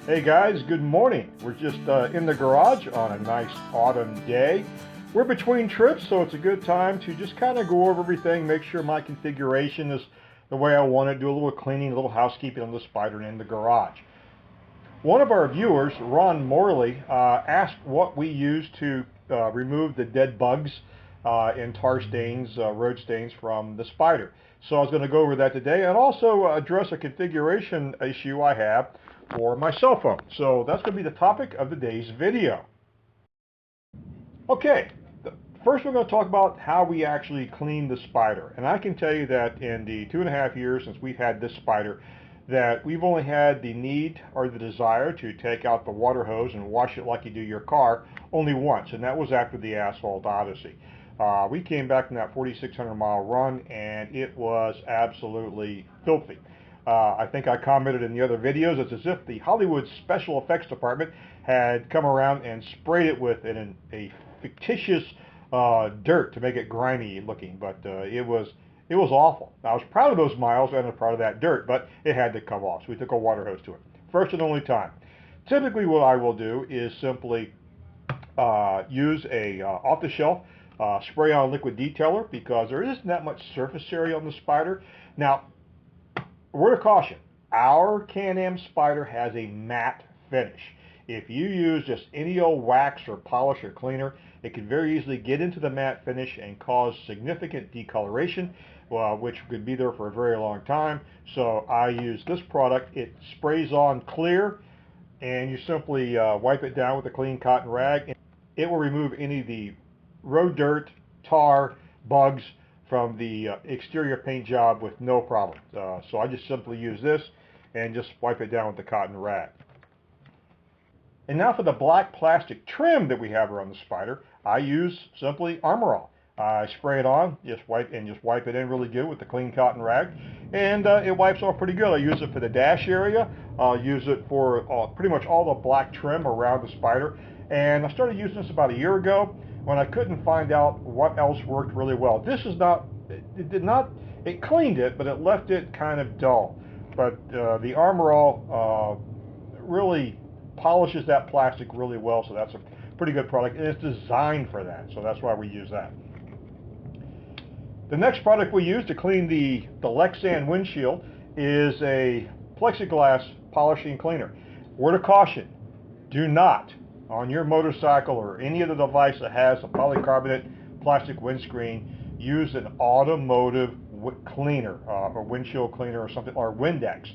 Hey guys, good morning. We're just in the garage on a nice autumn day. We're between trips, so it's a good time to just kind of go over everything, make sure my configuration is the way I want it, do a little cleaning, a little housekeeping on the Spyder and in the garage. One of our viewers, Ron Morley, asked what we use to remove the dead bugs and tar stains, road stains from the Spyder. So I was going to go over that today and also address a configuration issue I have for my cell phone. So that's going to be the topic of today's video. Okay, first we're going to talk about how we actually clean the Spyder. And I can tell you that in the 2.5 years since we've had this Spyder, that we've only had the need or the desire to take out the water hose and wash it like you do your car only once, and that was after the Asphalt Odyssey. We came back from that 4,600-mile run, and it was absolutely filthy. I think I commented in the other videos, it's as if the Hollywood special effects department had come around and sprayed it with a fictitious dirt to make it grimy looking, but it was awful. I was proud of those miles and I was proud of that dirt, but it had to come off, so we took a water hose to it. First and only time. Typically what I will do is simply use a off-the-shelf spray-on liquid detailer because there isn't that much surface area on the Spyder. Now, word of caution, our Can-Am Spyder has a matte finish. If you use just any old wax or polish or cleaner, it can very easily get into the matte finish and cause significant decoloration, which could be there for a very long time. So I use this product. It sprays on clear, and you simply wipe it down with a clean cotton rag. And it will remove any of the road dirt, tar, bugs from the exterior paint job with no problem. So I just simply use this and just wipe it down with the cotton rag. And now for the black plastic trim that we have around the Spyder, I use simply Armor All. I spray it on, just wipe it in really good with the clean cotton rag, and it wipes off pretty good. I use it for the dash area. I'll use it for pretty much all the black trim around the Spyder. And I started using this about a year ago when I couldn't find out what else worked really well. This is not, it did not, it cleaned it, but it left it kind of dull. But the Armor All really polishes that plastic really well, so that's a pretty good product, and it's designed for that, so that's why we use that. The next product we use to clean the Lexan windshield is a plexiglass polishing cleaner. Word of caution, do not, on your motorcycle or any other device that has a polycarbonate plastic windscreen, use an automotive cleaner or windshield cleaner or something, or Windex.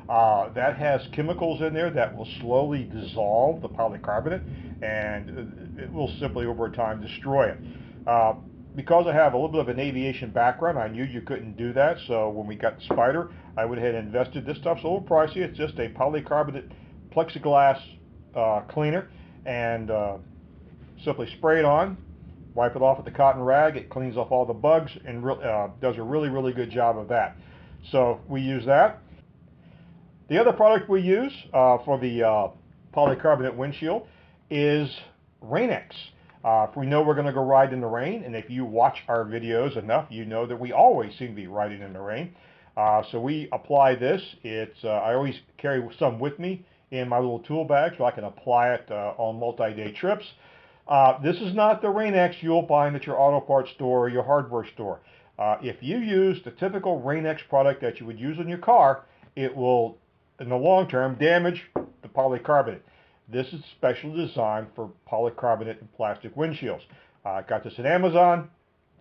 That has chemicals in there that will slowly dissolve the polycarbonate, and it will simply over time destroy it. Because I have a little bit of an aviation background, I knew you couldn't do that, so when we got the Spyder, I went ahead and invested. This stuff's a little pricey. It's just a polycarbonate plexiglass cleaner, and simply spray it on, wipe it off with the cotton rag. It cleans off all the bugs and does a really, really good job of that. So we use that. The other product we use for the polycarbonate windshield is Rain-X. If we know we're going to go ride in the rain, and if you watch our videos enough, you know that we always seem to be riding in the rain. So we apply this. I always carry some with me in my little tool bag so I can apply it on multi-day trips. This is not the Rain-X you'll find at your auto parts store or your hardware store. If you use the typical Rain-X product that you would use in your car, it will, in the long term, damage the polycarbonate. This is specially designed for polycarbonate and plastic windshields. I got this at Amazon,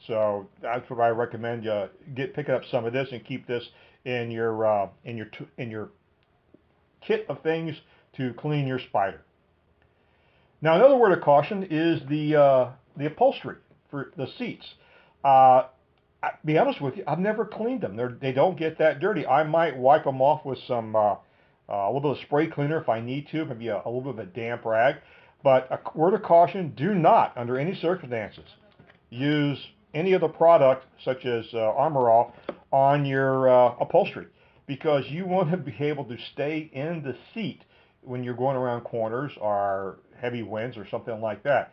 so that's what I recommend you picking up some of this and keep this in your kit of things to clean your Spyder. Now, another word of caution is the upholstery for the seats. I'll be honest with you, I've never cleaned them. They don't get that dirty. I might wipe them off with some a little bit of spray cleaner if I need to, maybe a little bit of a damp rag. But a word of caution, do not, under any circumstances, use any other product, such as Armor All, on your upholstery, because you want to be able to stay in the seat when you're going around corners or heavy winds or something like that.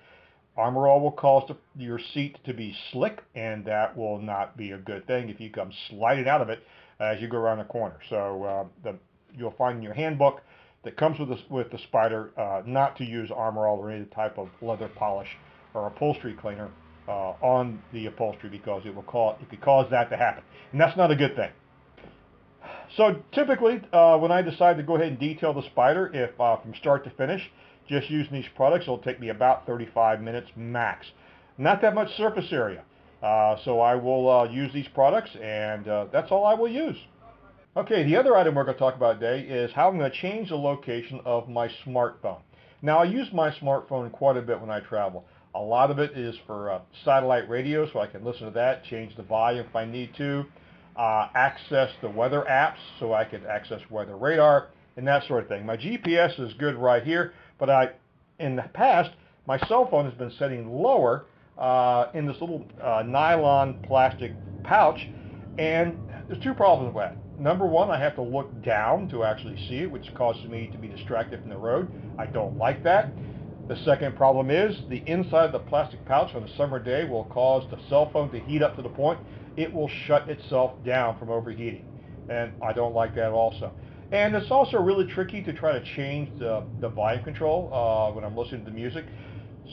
Armor All will cause your seat to be slick, and that will not be a good thing if you come sliding out of it as you go around the corner. So you'll find in your handbook that comes with the Spyder, not to use Armor All or any type of leather polish or upholstery cleaner on the upholstery, because it could cause that to happen, and that's not a good thing. So typically, when I decide to go ahead and detail the Spyder, if from start to finish, just using these products, it'll take me about 35 minutes max. Not that much surface area. So I will use these products, and that's all I will use. Okay, the other item we're going to talk about today is how I'm going to change the location of my smartphone. Now, I use my smartphone quite a bit when I travel. A lot of it is for satellite radio, so I can listen to that, change the volume if I need to, access the weather apps, so I can access weather radar, and that sort of thing. My GPS is good right here, but in the past, my cell phone has been sitting lower in this little nylon plastic pouch, and there's two problems with that. Number one, I have to look down to actually see it, which causes me to be distracted from the road. I don't like that. The second problem is the inside of the plastic pouch on a summer day will cause the cell phone to heat up to the point it will shut itself down from overheating. And I don't like that also. And it's also really tricky to try to change the volume control when I'm listening to music.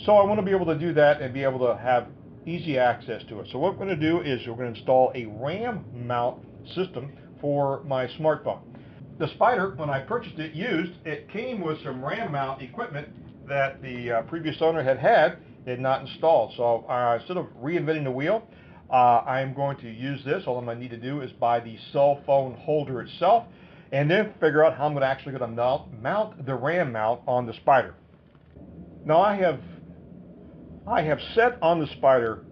So I want to be able to do that and be able to have easy access to it. So what we're going to do is we're going to install a RAM mount system for my smartphone. The Spyder, when I purchased it used, it came with some RAM mount equipment that the previous owner had not installed. So instead of reinventing the wheel, I'm going to use this. All I'm going to need to do is buy the cell phone holder itself, and then figure out how I'm actually going to mount the RAM mount on the Spyder. Now I have sat on the Spyder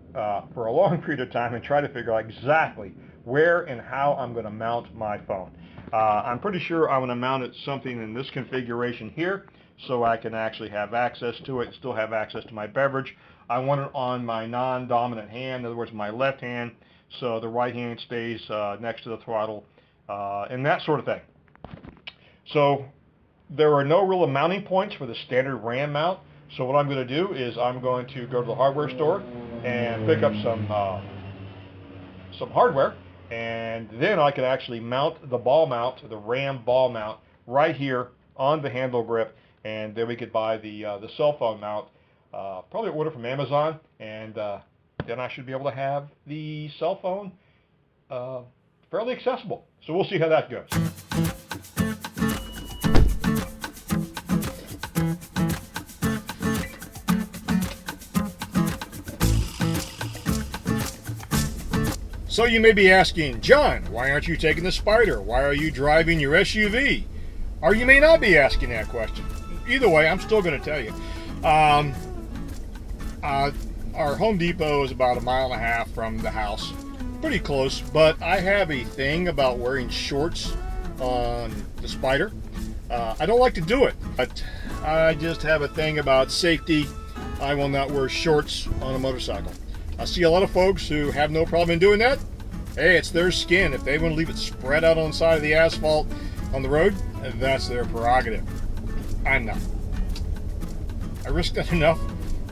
for a long period of time and tried to figure out exactly where and how I'm going to mount my phone. I'm pretty sure I'm going to mount it something in this configuration here, so I can actually have access to it and still have access to my beverage. I want it on my non-dominant hand, in other words, my left hand, so the right hand stays next to the throttle, and that sort of thing. So there are no real mounting points for the standard RAM mount. So what I'm going to do is I'm going to go to the hardware store and pick up some hardware, and then I can actually mount the ball mount, the RAM ball mount, right here on the handle grip, and then we could buy the cell phone mount, probably order from Amazon, and then I should be able to have the cell phone fairly accessible. So we'll see how that goes. So you may be asking, John, why aren't you taking the Spyder? Why are you driving your SUV? Or you may not be asking that question. Either way, I'm still going to tell you. Our Home Depot is about 1.5 miles from the house. Pretty close, but I have a thing about wearing shorts on the Spyder. I don't like to do it, but I just have a thing about safety. I will not wear shorts on a motorcycle. I see a lot of folks who have no problem in doing that. Hey, it's their skin. If they want to leave it spread out on the side of the asphalt on the road, that's their prerogative. I'm not. I risked that enough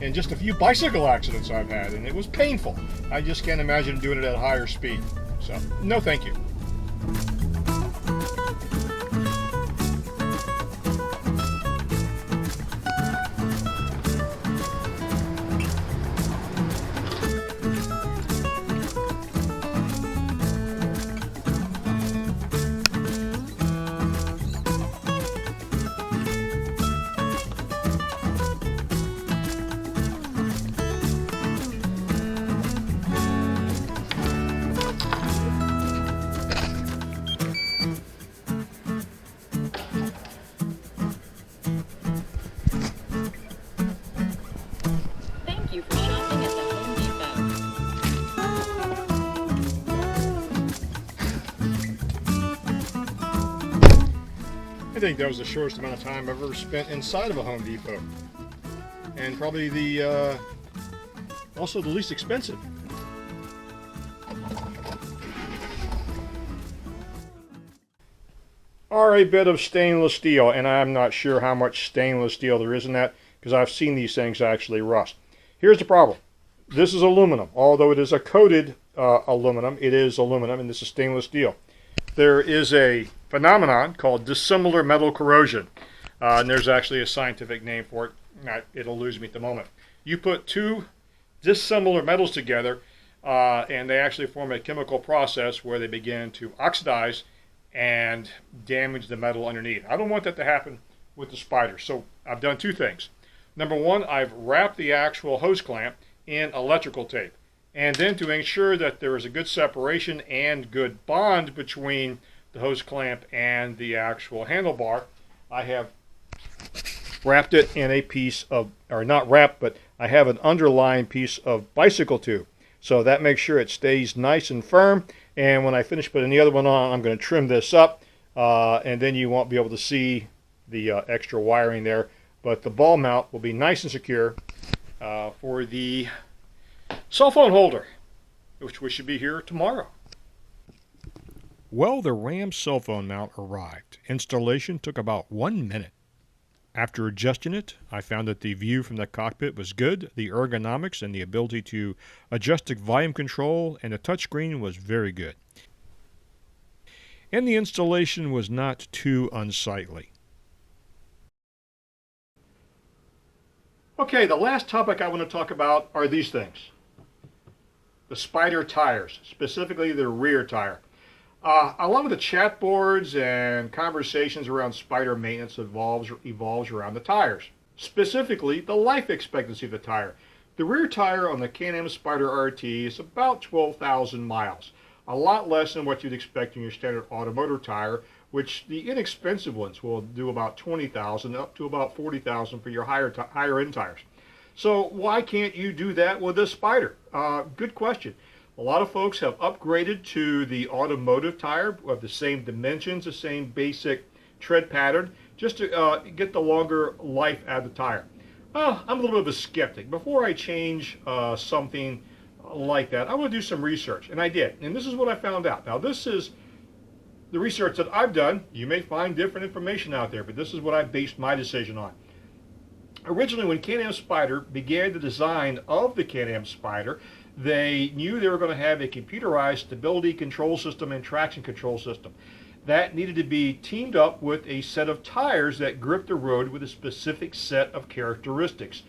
in just a few bicycle accidents I've had, and it was painful. I just can't imagine doing it at higher speed. So, no thank you. I think that was the shortest amount of time I've ever spent inside of a Home Depot, and probably the also the least expensive. Or a bit of stainless steel, and I'm not sure how much stainless steel there is in that, because I've seen these things actually rust. Here's the problem. This is aluminum. Although it is a coated aluminum, it is aluminum, and this is stainless steel. There is a phenomenon called dissimilar metal corrosion. And there's actually a scientific name for it. It'll lose me at the moment. You put two dissimilar metals together, and they actually form a chemical process where they begin to oxidize and damage the metal underneath. I don't want that to happen with the Spyder. So I've done two things. Number one, I've wrapped the actual hose clamp in electrical tape. And then to ensure that there is a good separation and good bond between the hose clamp and the actual handlebar, I have wrapped it in a piece of, or not wrapped, but I have an underlying piece of bicycle tube. So that makes sure it stays nice and firm. And when I finish putting the other one on, I'm going to trim this up, and then you won't be able to see the extra wiring there. But the ball mount will be nice and secure for the cell phone holder, which should be here tomorrow. Well, the Ram cell phone mount arrived. Installation took about 1 minute. After adjusting it, I found that the view from the cockpit was good, the ergonomics and the ability to adjust the volume control and the touchscreen was very good. And the installation was not too unsightly. Okay, the last topic I want to talk about are these things. The Spyder tires, specifically the rear tire. A lot of the chat boards and conversations around Spyder maintenance evolves around the tires, specifically the life expectancy of the tire. The rear tire on the Can-Am Spyder RT is about 12,000 miles, a lot less than what you'd expect in your standard automotive tire, which the inexpensive ones will do about 20,000 up to about 40,000 for your higher end tires. So why can't you do that with this Spyder? Good question. A lot of folks have upgraded to the automotive tire of the same dimensions, the same basic tread pattern, just to get the longer life out of the tire. Well, I'm a little bit of a skeptic. Before I change something like that, I want to do some research, and I did. And this is what I found out. Now, this is the research that I've done. You may find different information out there, but this is what I based my decision on. Originally, when Can-Am Spyder began the design of the Can-Am Spyder, they knew they were going to have a computerized stability control system and traction control system. That needed to be teamed up with a set of tires that grip the road with a specific set of characteristics.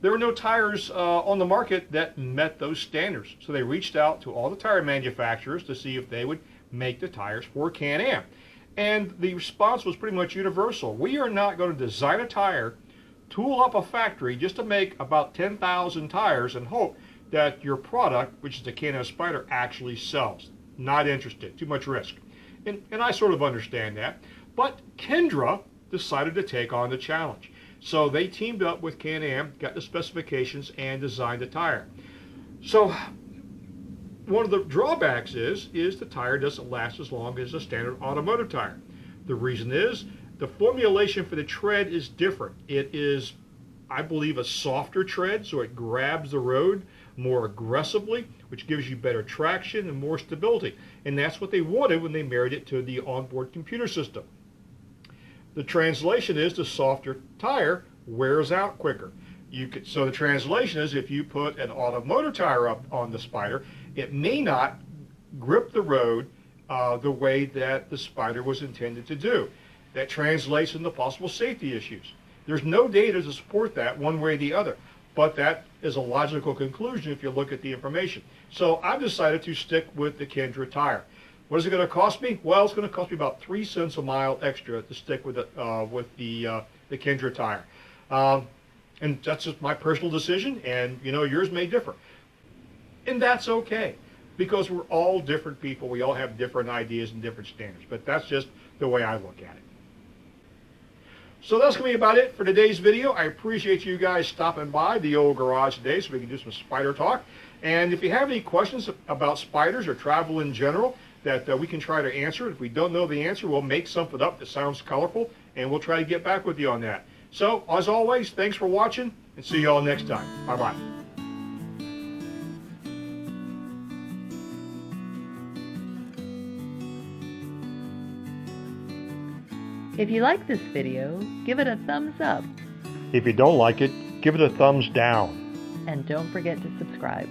There were no tires on the market that met those standards, so they reached out to all the tire manufacturers to see if they would make the tires for Can-Am. And the response was pretty much universal. We are not going to design a tire, tool up a factory just to make about 10,000 tires and hope that your product, which is the Can-Am Spyder, actually sells. Not interested. Too much risk. And I sort of understand that. But Kenda decided to take on the challenge. So they teamed up with Can-Am, got the specifications, and designed the tire. So one of the drawbacks is the tire doesn't last as long as a standard automotive tire. The reason is the formulation for the tread is different. It is, I believe, a softer tread, so it grabs the road more aggressively, which gives you better traction and more stability. And that's what they wanted when they married it to the onboard computer system. The translation is the softer tire wears out quicker. So the translation is if you put an automotive tire up on the Spyder, it may not grip the road the way that the Spyder was intended to do. That translates into possible safety issues. There's no data to support that one way or the other, but that is a logical conclusion if you look at the information. So I've decided to stick with the Kenda tire. What is it going to cost me? Well, it's going to cost me about 3 cents a mile extra to stick with the Kenda tire. And that's just my personal decision, and yours may differ. And that's okay, because we're all different people. We all have different ideas and different standards, but that's just the way I look at it. So that's going to be about it for today's video. I appreciate you guys stopping by the old garage today so we can do some Spyder talk. And if you have any questions about Spyders or travel in general that we can try to answer, if we don't know the answer, we'll make something up that sounds colorful, and we'll try to get back with you on that. So, as always, thanks for watching, and see you all next time. Bye-bye. If you like this video, give it a thumbs up. If you don't like it, give it a thumbs down. And don't forget to subscribe.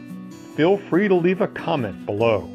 Feel free to leave a comment below.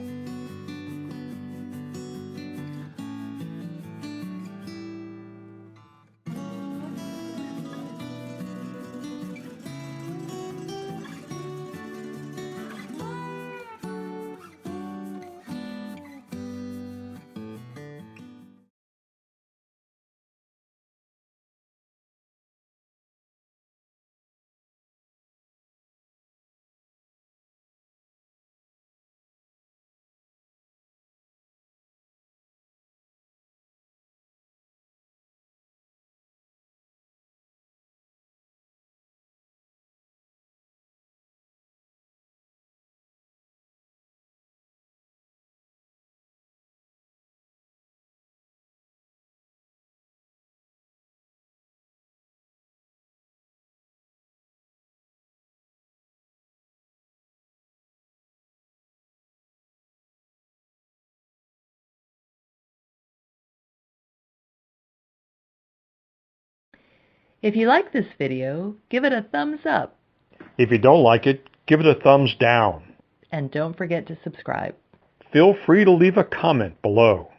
If you like this video, give it a thumbs up. If you don't like it, give it a thumbs down. And don't forget to subscribe. Feel free to leave a comment below.